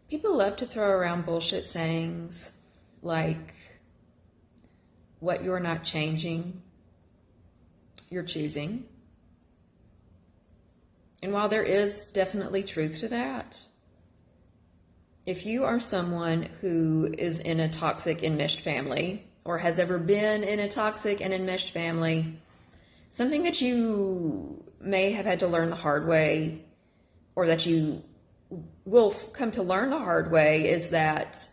People love to throw around bullshit sayings like, what you're not changing, you're choosing. And while there is definitely truth to that, if you are someone who is in a toxic enmeshed family or has ever been in a toxic and enmeshed family, something that you may have had to learn the hard way, or that you will come to learn the hard way, is that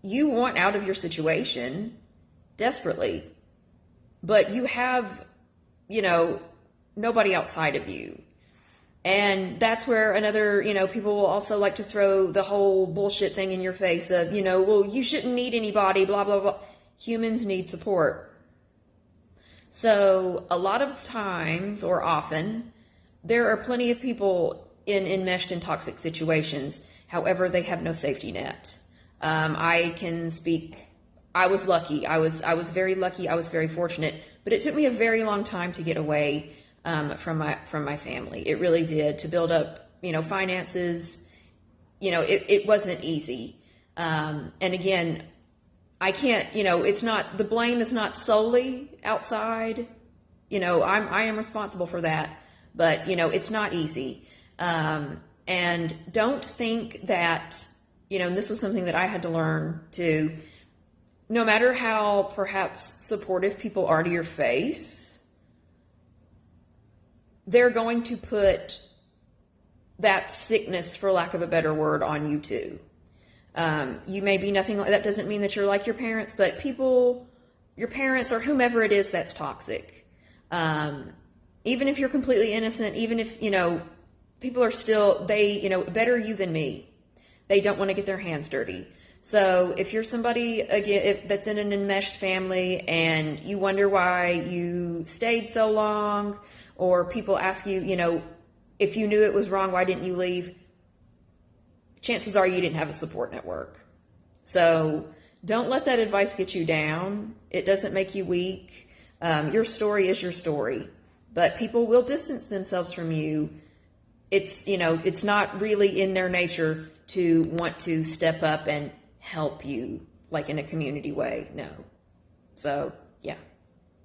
you want out of your situation desperately, but you have, nobody outside of you. And that's where another, people will also like to throw the whole bullshit thing in your face of, well, you shouldn't need anybody, blah, blah, blah. Humans need support. So a lot of times, or often, there are plenty of people enmeshed in toxic situations. However, they have no safety net. I can speak, I was lucky. I was very lucky. I was very fortunate, but it took me a very long time to get away from my family. It really did, to build up, finances. It wasn't easy. And again, I can't, it's not, the blame is not solely outside. I am responsible for that, but it's not easy. And don't think that, and this was something that I had to learn too, no matter how perhaps supportive people are to your face, they're going to put that sickness, for lack of a better word, on you too. You may be nothing like that. Doesn't mean that you're like your parents, but people, your parents or whomever it is that's toxic. Even if you're completely innocent, even if, people are still, they, better you than me. They don't want to get their hands dirty. So if you're somebody, again, that's in an enmeshed family and you wonder why you stayed so long, or people ask you, if you knew it was wrong, why didn't you leave? Chances are you didn't have a support network. So don't let that advice get you down. It doesn't make you weak. Your story is your story, but people will distance themselves from you. It's, it's not really in their nature to want to step up and help you like in a community way. No. So, yeah.